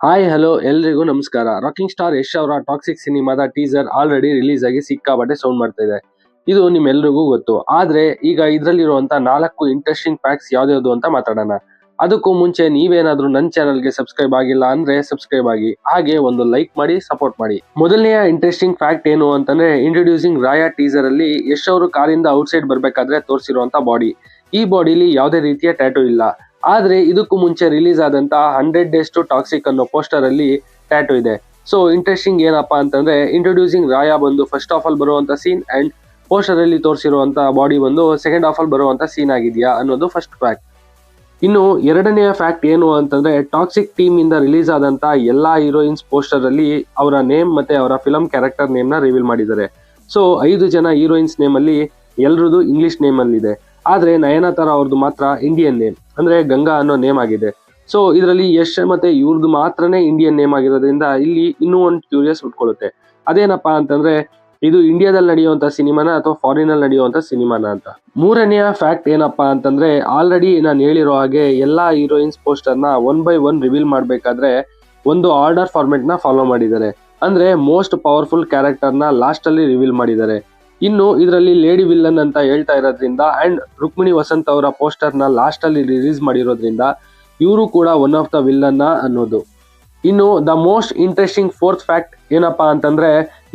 Hi hello ಎಲ್ರಿಗೂ ನಮಸ್ಕಾರ. Rocking star Yash ಅವರ ಟಾಕ್ಸಿಕ್ ಸಿನಿಮಾದ ಟೀಸರ್ ಆಲ್ರೆಡಿ ರಿಲೀಸ್ ಆಗಿ ಸಿಕ್ಕಾಪಟ್ಟೆ ಸೌಂಡ್ ಮಾಡ್ತಾ ಇದೆ. ಇದು ನಿಮ್ಮೆಲ್ರಿಗೂ ಗೊತ್ತು. ಆದ್ರೆ ಈಗ ಇದರಲ್ಲಿರುವಂತ 4 ಇಂಟ್ರೆಸ್ಟಿಂಗ್ ಫ್ಯಾಕ್ಟ್ಸ್ ಯಾವ್ದು ಅಂತ ಮಾತಾಡೋಣ. ಅದಕ್ಕೂ ಮುಂಚೆ ನೀವೇನಾದ್ರೂ ನನ್ನ ಚಾನಲ್ಗೆ ಸಬ್ಸ್ಕ್ರೈಬ್ ಆಗಿಲ್ಲ ಅಂದ್ರೆ ಸಬ್ಸ್ಕ್ರೈಬ್ ಆಗಿ, ಹಾಗೆ ಒಂದು ಲೈಕ್ ಮಾಡಿ ಸಪೋರ್ಟ್ ಮಾಡಿ. ಮೊದಲನೆಯ ಇಂಟ್ರೆಸ್ಟಿಂಗ್ ಫ್ಯಾಕ್ಟ್ ಏನು ಅಂತಂದ್ರೆ, ಇಂಟ್ರೊಡ್ಯೂಸಿಂಗ್ ರಾಯಾ ಟೀಸರ್ ಅಲ್ಲಿ ಯಶ್ ಅವರು ಕಾರಿಂದ ಔಟ್ಸೈಡ್ ಬರ್ಬೇಕಾದ್ರೆ ತೋರಿಸಿರುವಂತ ಬಾಡಿ. ಈ ಬಾಡಿಲಿ ಯಾವುದೇ ರೀತಿಯ ಟ್ಯಾಟೂ ಇಲ್ಲ. ಆದ್ರೆ ಇದಕ್ಕೂ ಮುಂಚೆ ರಿಲೀಸ್ ಆದಂತ 100 Days to Toxic ಅನ್ನೋ ಪೋಸ್ಟರ್ ಅಲ್ಲಿ ಟ್ಯಾಟೂ ಇದೆ. ಸೊ ಇಂಟ್ರೆಸ್ಟಿಂಗ್ ಏನಪ್ಪಾ ಅಂತಂದ್ರೆ, ಇಂಟ್ರೊಡ್ಯೂಸಿಂಗ್ ರಾಯಾ ಬಂದು ಫಸ್ಟ್ ಆಫ್ ಆಲ್ ಬರುವಂತ ಸೀನ್ ಅಂಡ್ ಪೋಸ್ಟರ್ ಅಲ್ಲಿ ತೋರಿಸಿರುವಂತ ಬಾಡಿ ಬಂದು ಸೆಕೆಂಡ್ ಆಫ್ ಆಲ್ ಬರುವಂತ ಸೀನ್ ಆಗಿದೆಯಾ ಅನ್ನೋದು ಫಸ್ಟ್ ಫ್ಯಾಕ್ಟ್. ಇನ್ನು ಎರಡನೆಯ ಫ್ಯಾಕ್ಟ್ ಏನು ಅಂತಂದ್ರೆ, ಟಾಕ್ಸಿಕ್ ಟೀಮ್ ಇಂದ ರಿಲೀಸ್ ಆದಂತ ಎಲ್ಲಾ ಹೀರೋಯಿನ್ಸ್ ಪೋಸ್ಟರ್ ಅಲ್ಲಿ ಅವರ ನೇಮ್ ಮತ್ತೆ ಅವರ ಫಿಲಂ ಕ್ಯಾರೆಕ್ಟರ್ ನೇಮ್ ನ ರಿವೀಲ್ ಮಾಡಿದ್ದಾರೆ. ಸೊ 5 ಜನ ಹೀರೋಯಿನ್ಸ್ ನೇಮ್ ಅಲ್ಲಿ ಎಲ್ರದ್ದು ಇಂಗ್ಲಿಷ್ ನೇಮ್ ಅಲ್ಲಿ ಇದೆ. ಆದ್ರೆ ನಯನತಾರ ಅವ್ರದ್ದು ಮಾತ್ರ ಇಂಡಿಯನ್ ನೇಮ್, ಅಂದ್ರೆ ಗಂಗಾ ಅನ್ನೋ ನೇಮ್ ಆಗಿದೆ. ಸೊ ಇದರಲ್ಲಿ ಯಶ್ ಮತ್ತೆ ಇವ್ರದ್ದು ಮಾತ್ರನೇ ಇಂಡಿಯನ್ ನೇಮ್ ಆಗಿರೋದ್ರಿಂದ ಇಲ್ಲಿ ಇನ್ನೂ ಒಂದು ಕ್ಯೂರಿಯಸ್ ಉಟ್ಕೊಳ್ಳುತ್ತೆ. ಅದೇನಪ್ಪಾ ಅಂತಂದ್ರೆ, ಇದು ಇಂಡಿಯಾದಲ್ಲಿ ನಡೆಯುವಂತ ಸಿನಿಮಾನ ಅಥವಾ ಫಾರಿನ್ ಅಲ್ಲಿ ನಡೆಯುವಂತ ಸಿನಿಮಾನ ಅಂತ. ಮೂರನೆಯ ಫ್ಯಾಕ್ಟ್ ಏನಪ್ಪಾ ಅಂತಂದ್ರೆ, ಆಲ್ರೆಡಿ ನಾನು ಹೇಳಿರೋ ಹಾಗೆ ಎಲ್ಲಾ ಹೀರೋಯಿನ್ಸ್ ಪೋಸ್ಟರ್ ನ 1 by 1 ರಿವೀಲ್ ಮಾಡ್ಬೇಕಾದ್ರೆ ಒಂದು ಆರ್ಡರ್ ಫಾರ್ಮೆಟ್ ನ ಫಾಲೋ ಮಾಡಿದ್ದಾರೆ. ಅಂದ್ರೆ ಮೋಸ್ಟ್ ಪವರ್ಫುಲ್ ಕ್ಯಾರೆಕ್ಟರ್ ನ ಲಾಸ್ಟ್ ಅಲ್ಲಿ ರಿವೀಲ್ ಮಾಡಿದ್ದಾರೆ. ಇನ್ನು ಇದರಲ್ಲಿ ಲೇಡಿ ವಿಲ್ಲನ್ ಅಂತ ಹೇಳ್ತಾ ಇರೋದ್ರಿಂದ ಅಂಡ್ ರುಕ್ಮಿಣಿ ವಸಂತ್ ಅವರ ಪೋಸ್ಟರ್ ನ ಲಾಸ್ಟ್ ಅಲ್ಲಿ ರಿಲೀಸ್ ಮಾಡಿರೋದ್ರಿಂದ ಇವರು ಕೂಡ ಒನ್ ಆಫ್ ದ ವಿಲ್ಲನ್ ಅನ್ನೋದು. ಇನ್ನು the most interesting fourth fact ಏನಪ್ಪಾ ಅಂತಂದ್ರೆ,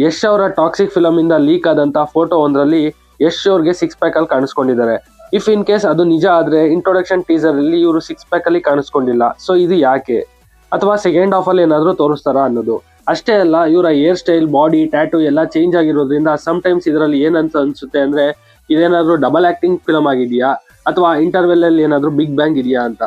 ಯಶ್ ಅವರ ಟಾಕ್ಸಿಕ್ ಫಿಲಂ ಇಂದ ಲೀಕ್ ಆದಂತ ಫೋಟೋ ಒಂದರಲ್ಲಿ ಯಶ್ ಅವ್ರಿಗೆ 6 ಪ್ಯಾಕ್ ಅಲ್ಲಿ ಕಾಣಿಸ್ಕೊಂಡಿದ್ದಾರೆ. ಇಫ್ ಇನ್ ಕೇಸ್ ಅದು ನಿಜ ಆದ್ರೆ ಇಂಟ್ರೊಡಕ್ಷನ್ ಟೀಸರ್ ಅಲ್ಲಿ ಇವರು 6 ಪ್ಯಾಕ್ ಅಲ್ಲಿ ಕಾಣಿಸ್ಕೊಂಡಿಲ್ಲ. ಸೊ ಇದು ಯಾಕೆ, ಅಥವಾ ಸೆಕೆಂಡ್ ಹಾಫ್ ಅಲ್ಲಿ ಏನಾದ್ರು ತೋರಿಸ್ತಾರಾ ಅನ್ನೋದು. ಅಷ್ಟೇ ಅಲ್ಲ, ಇವರ ಹೇರ್ ಸ್ಟೈಲ್, ಬಾಡಿ, ಟ್ಯಾಟೂ ಎಲ್ಲ ಚೇಂಜ್ ಆಗಿರೋದ್ರಿಂದ ಟೈಮ್ಸ್ ಇದರಲ್ಲಿ ಏನಂತ ಅನ್ಸುತ್ತೆ ಅಂದ್ರೆ, ಇದೇನಾದ್ರೂ ಡಬಲ್ ಆಕ್ಟಿಂಗ್ ಫಿಲಂ ಆಗಿದೆಯಾ ಅಥವಾ ಇಂಟರ್ವೆಲ್ ಅಲ್ಲಿ ಏನಾದ್ರೂ ಬಿಗ್ ಬ್ಯಾಂಗ್ ಇದೆಯಾ ಅಂತ.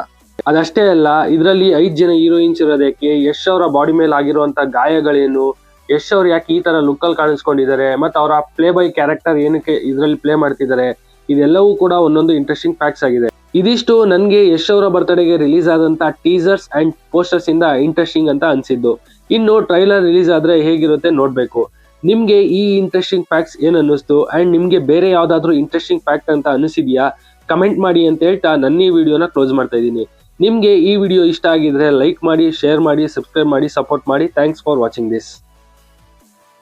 ಅದಷ್ಟೇ ಅಲ್ಲ, ಇದರಲ್ಲಿ 5 ಜನ ಹೀರೋಯಿನ್ಸ್ ಇರೋದಕ್ಕೆ ಯಶ್ ಅವರ ಬಾಡಿ ಮೇಲೆ ಆಗಿರುವಂತ ಗಾಯಗಳೇನು, ಯಶ್ ಅವ್ರು ಯಾಕೆ ಈ ತರ ಲುಕ್ ಅಲ್ಲಿ ಕಾಣಿಸ್ಕೊಂಡಿದ್ದಾರೆ, ಮತ್ತೆ ಅವರ ಪ್ಲೇ ಬೈ ಕ್ಯಾರೆಕ್ಟರ್ ಏನಕ್ಕೆ ಇದರಲ್ಲಿ ಪ್ಲೇ ಮಾಡ್ತಿದ್ದಾರೆ, ಇದೆಲ್ಲವೂ ಕೂಡ ಒಂದೊಂದು ಇಂಟ್ರೆಸ್ಟಿಂಗ್ ಫ್ಯಾಕ್ಟ್ಸ್ ಆಗಿದೆ. ಇದಿಷ್ಟು ನನ್ಗೆ ಯಶ್ ಅವರ ಬರ್ತ್ಡೇಗೆ ರಿಲೀಸ್ ಆದಂತ ಟೀಸರ್ಸ್ ಅಂಡ್ ಪೋಸ್ಟರ್ಸ್ ಇಂದ ಇಂಟ್ರೆಸ್ಟಿಂಗ್ ಅಂತ ಅನ್ಸಿದ್ದು. ಇನ್ನು ಟ್ರೈಲರ್ ರಿಲೀಸ್ ಆದ್ರೆ ಹೇಗಿರುತ್ತೆ ನೋಡ್ಬೇಕು. ನಿಮ್ಗೆ ಈ ಇಂಟ್ರೆಸ್ಟಿಂಗ್ ಫ್ಯಾಕ್ಟ್ಸ್ ಏನ್ ಅನ್ನಿಸ್ತು ಅಂಡ್ ನಿಮ್ಗೆ ಬೇರೆ ಯಾವ್ದಾದ್ರು ಇಂಟ್ರೆಸ್ಟಿಂಗ್ ಫ್ಯಾಕ್ಟ್ ಅಂತ ಅನಿಸಿದ್ಯಾ, ಕಮೆಂಟ್ ಮಾಡಿ ಅಂತ ಹೇಳ್ತಾ ನನ್ನ ಈ ವಿಡಿಯೋನ ಕ್ಲೋಸ್ ಮಾಡ್ತಾ ಇದ್ದೀನಿ. ನಿಮ್ಗೆ ಈ ವಿಡಿಯೋ ಇಷ್ಟ ಆಗಿದ್ರೆ ಲೈಕ್ ಮಾಡಿ, ಶೇರ್ ಮಾಡಿ, ಸಬ್ಸ್ಕ್ರೈಬ್ ಮಾಡಿ, ಸಪೋರ್ಟ್ ಮಾಡಿ. Thanks for watching this.